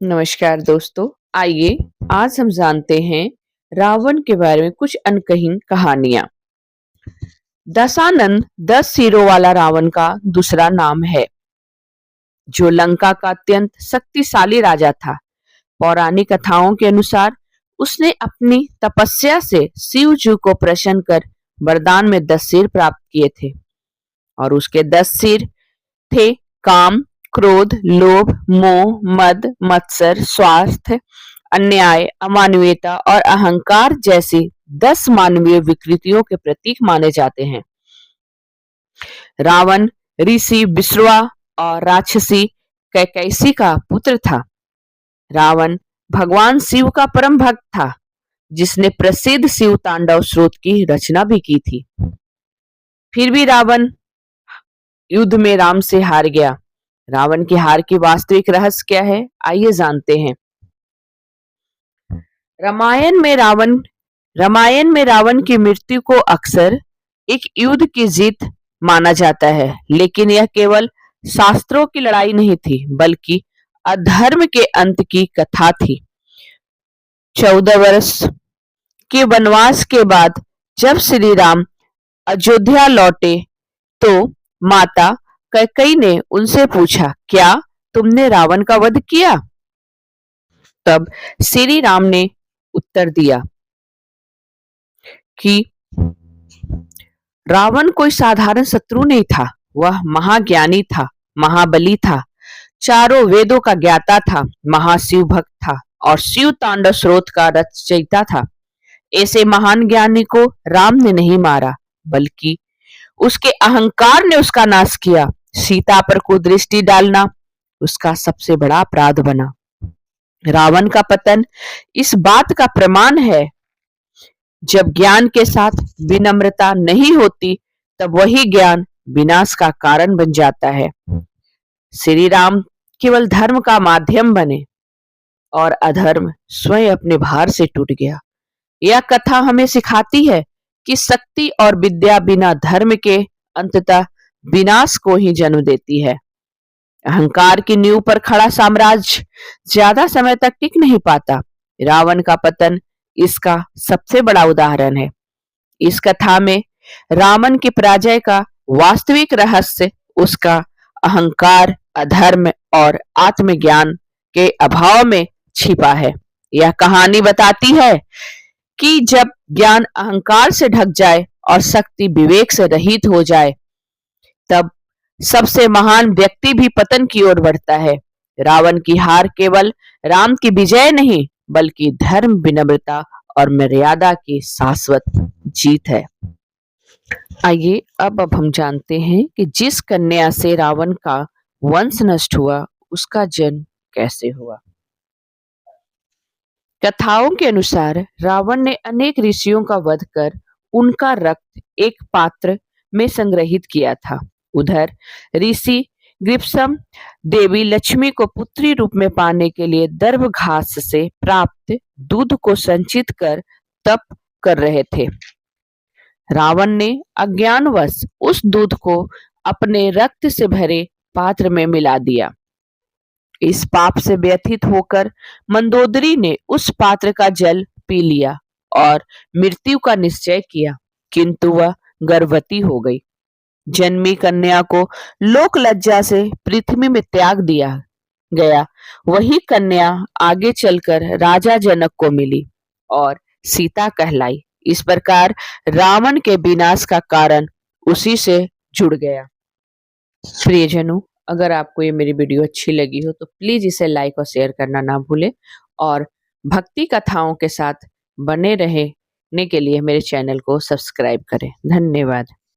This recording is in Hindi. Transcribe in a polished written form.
नमस्कार दोस्तों, आइए आज हम जानते हैं रावण के बारे में कुछ अनकही कहानियां। दशानन 10 सिरों वाला रावण का दूसरा नाम है, जो लंका का अत्यंत शक्तिशाली राजा था। पौराणिक कथाओं के अनुसार उसने अपनी तपस्या से शिव जी को प्रसन्न कर वरदान में 10 सिर प्राप्त किए थे और उसके 10 सिर थे काम, क्रोध, लोभ, मोह, मद, मत्सर, स्वार्थ, अन्याय, अमानवीयता और अहंकार जैसी 10 मानवीय विकृतियों के प्रतीक माने जाते हैं। रावण ऋषि विश्रवा और राक्षसी कैकसी का पुत्र था। रावण भगवान शिव का परम भक्त था, जिसने प्रसिद्ध शिव तांडव स्रोत की रचना भी की थी। फिर भी रावण युद्ध में राम से हार गया। रावण की हार की वास्तविक रहस्य क्या है, आइए जानते हैं। रामायण में रावण की मृत्यु को अक्सर एक युद्ध की जीत माना जाता है, लेकिन यह केवल शास्त्रों की लड़ाई नहीं थी, बल्कि अधर्म के अंत की कथा थी। 14 वर्ष के वनवास के बाद जब श्री राम अयोध्या लौटे, तो माता कैकेयी ने उनसे पूछा, क्या तुमने रावण का वध किया? तब श्री राम ने उत्तर दिया कि रावण कोई साधारण शत्रु नहीं था। वह महाज्ञानी था, महाबली था, चारों वेदों का ज्ञाता था, महाशिव भक्त था और शिव तांडव स्रोत का रचयिता था। ऐसे महान ज्ञानी को राम ने नहीं मारा, बल्कि उसके अहंकार ने उसका नाश किया। सीता पर कुदृष्टि डालना उसका सबसे बड़ा अपराध बना। रावण का पतन इस बात का प्रमाण है, जब ज्ञान के साथ विनम्रता नहीं होती, तब वही ज्ञान विनाश का कारण बन जाता है। श्री राम केवल धर्म का माध्यम बने और अधर्म स्वयं अपने भार से टूट गया। यह कथा हमें सिखाती है कि शक्ति और विद्या बिना धर्म के अंततः विनाश को ही जन्म देती है। अहंकार की नींव पर खड़ा साम्राज्य ज्यादा समय तक टिक नहीं पाता। रावण का पतन इसका सबसे बड़ा उदाहरण है। इस कथा में रावण की पराजय का वास्तविक रहस्य उसका अहंकार, अधर्म और आत्मज्ञान के अभाव में छिपा है। यह कहानी बताती है कि जब ज्ञान अहंकार से ढक जाए और शक्ति विवेक से रहित हो जाए, तब सबसे महान व्यक्ति भी पतन की ओर बढ़ता है। रावण की हार केवल राम की विजय नहीं, बल्कि धर्म, विनम्रता और मर्यादा की शाश्वत जीत है। आइए अब हम जानते हैं कि जिस कन्या से रावण का वंश नष्ट हुआ, उसका जन्म कैसे हुआ। कथाओं के अनुसार रावण ने अनेक ऋषियों का वध कर उनका रक्त एक पात्र में संग्रहित किया था। उधर ऋषि ग्रीष्म देवी लक्ष्मी को पुत्री रूप में पाने के लिए दर्भ घास से प्राप्त दूध को संचित कर तप कर रहे थे। रावण ने अज्ञानवश उस दूध को अपने रक्त से भरे पात्र में मिला दिया। इस पाप से व्यथित होकर मंदोदरी ने उस पात्र का जल पी लिया और मृत्यु का निश्चय किया, किंतु वह गर्भवती हो गई। जन्मी कन्या को लोक लज्जा से पृथ्वी में त्याग दिया गया। वही कन्या आगे चलकर राजा जनक को मिली और सीता कहलाई। इस प्रकार रावण के विनाश का कारण उसी से जुड़ गया। प्रियजनों, अगर आपको ये मेरी वीडियो अच्छी लगी हो तो प्लीज इसे लाइक और शेयर करना ना भूलें और भक्ति कथाओं के साथ बने रहने के लिए मेरे चैनल को सब्सक्राइब करें। धन्यवाद।